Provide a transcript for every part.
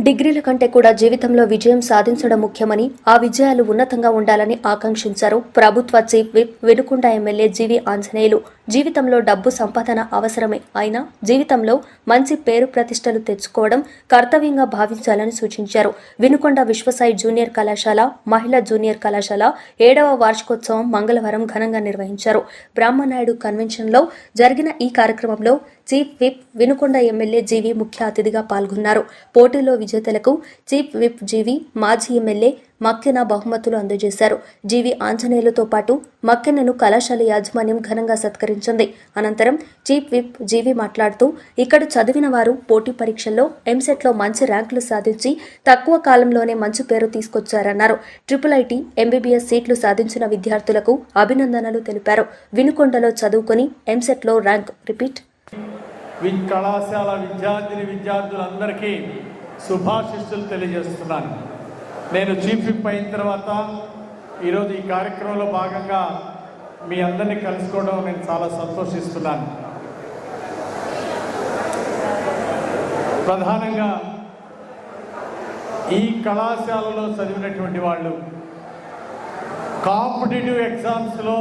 డిగ్రీల కంటే కూడా జీవితంలో విజయం సాధించడం ముఖ్యమని, ఆ విజయాలు ఉన్నతంగా ఉండాలని ఆకాంక్షించారు ప్రభుత్వ చీఫ్ విప్ వినుకొండ ఎమ్మెల్యే జీవి ఆంజనేయులు. జీవితంలో డబ్బు సంపాదన అవసరమే, అయినా జీవితంలో మంచి పేరు ప్రతిష్టలు తెచ్చుకోవడం కర్తవ్యంగా భావించాలని సూచించారు. వినుకొండ విశ్వసాయి జూనియర్ కళాశాల, మహిళా జూనియర్ కళాశాల 7వ వార్షికోత్సవం మంగళవారం ఘనంగా నిర్వహించారు. బ్రహ్మనాయుడు కన్వెన్షన్లో జరిగిన ఈ కార్యక్రమంలో చీఫ్ విప్ వినుకొండ ఎమ్మెల్యే జీవి ముఖ్య అతిథిగా పాల్గొన్నారు. పోటీలో విజేతలకు చీఫ్ విప్ జీవి, మాజీ ఎమ్మెల్యే మక్కెన బహుమతులు అందజేశారు. జీవి ఆంజనేయులతో పాటు మక్కెనను కళాశాల యాజమాన్యం ఘనంగా సత్కరించింది. అనంతరం చీఫ్ విప్ జీవి మాట్లాడుతూ, ఇక్కడ చదివిన వారు పోటీ పరీక్షల్లో ఎంసెట్లో మంచి ర్యాంకులు సాధించి తక్కువ కాలంలోనే మంచి పేరు తీసుకొచ్చారన్నారు. IIIT, MBBS సీట్లు సాధించిన విద్యార్థులకు అభినందనలు తెలిపారు. వినుకొండలో చదువుకుని ఎంసెట్లో ర్యాంక్ రిపీట్ కళాశాల విద్యార్థులందరికీ శుభాశిస్సులు తెలియజేస్తున్నాను. నేను చీఫ్ విప్ అయిన తర్వాత ఈరోజు ఈ కార్యక్రమంలో భాగంగా మీ అందరినీ కలుసుకోవడం నేను చాలా సంతోషిస్తున్నాను. ప్రధానంగా ఈ కళాశాలలో చదివినటువంటి వాళ్ళు కాంపిటేటివ్ ఎగ్జామ్స్లో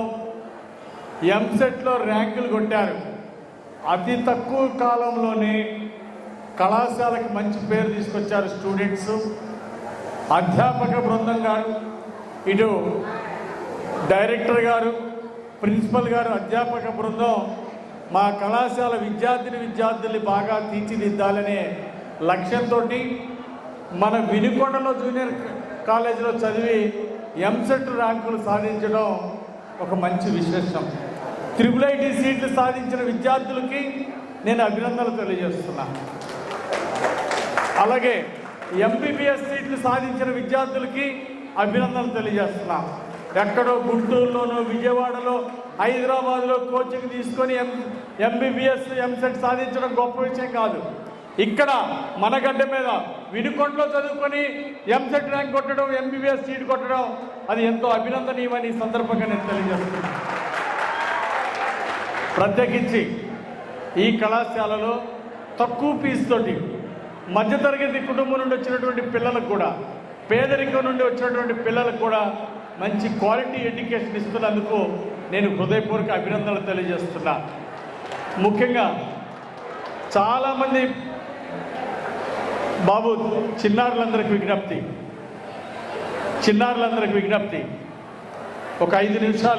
ఎంసెట్లో ర్యాంకులు కొట్టారు. అతి తక్కువ కాలంలోనే కళాశాలకు మంచి పేరు తీసుకొచ్చారు స్టూడెంట్స్, అధ్యాపక బృందం గారు, ఇటు డైరెక్టర్ గారు, ప్రిన్సిపల్ గారు, అధ్యాపక బృందం మా కళాశాల విద్యార్థుల్ని బాగా తీర్చిదిద్దాలనే లక్ష్యంతో మన వినుకొండలో జూనియర్ కాలేజీలో చదివి ఎంసెట్ ర్యాంకులు సాధించడం ఒక మంచి విశేషం. IIIT సీట్లు సాధించిన విద్యార్థులకి నేను అభినందనలు తెలియజేస్తున్నా. అలాగే MBBS సీట్లు సాధించిన విద్యార్థులకి అభినందనలు తెలియజేస్తున్నా. ఎక్కడో గుంటూరులోనో, విజయవాడలో, హైదరాబాద్లో కోచింగ్ తీసుకొని MBBS ఎంసెట్ సాధించడం గొప్ప విషయం కాదు. ఇక్కడ మన గడ్డ మీద వినుకొండలో చదువుకొని ఎంసెట్ ర్యాంక్ కొట్టడం, MBBS సీట్ కొట్టడం అది ఎంతో అభినందనీయమని ఈ సందర్భంగా నేను తెలియజేస్తున్నాను. ప్రత్యేకించి ఈ కళాశాలలో తక్కువ ఫీజుతోటి మధ్యతరగతి కుటుంబం నుండి వచ్చినటువంటి పిల్లలకు కూడా, పేదరికం నుండి వచ్చినటువంటి పిల్లలకు కూడా మంచి క్వాలిటీ ఎడ్యుకేషన్ ఇస్తున్నందుకు నేను హృదయపూర్వక అభినందనలు తెలియజేస్తున్నా. ముఖ్యంగా చాలామంది బాబు చిన్నారులందరికీ విజ్ఞప్తి, ఒక 5 నిమిషాలు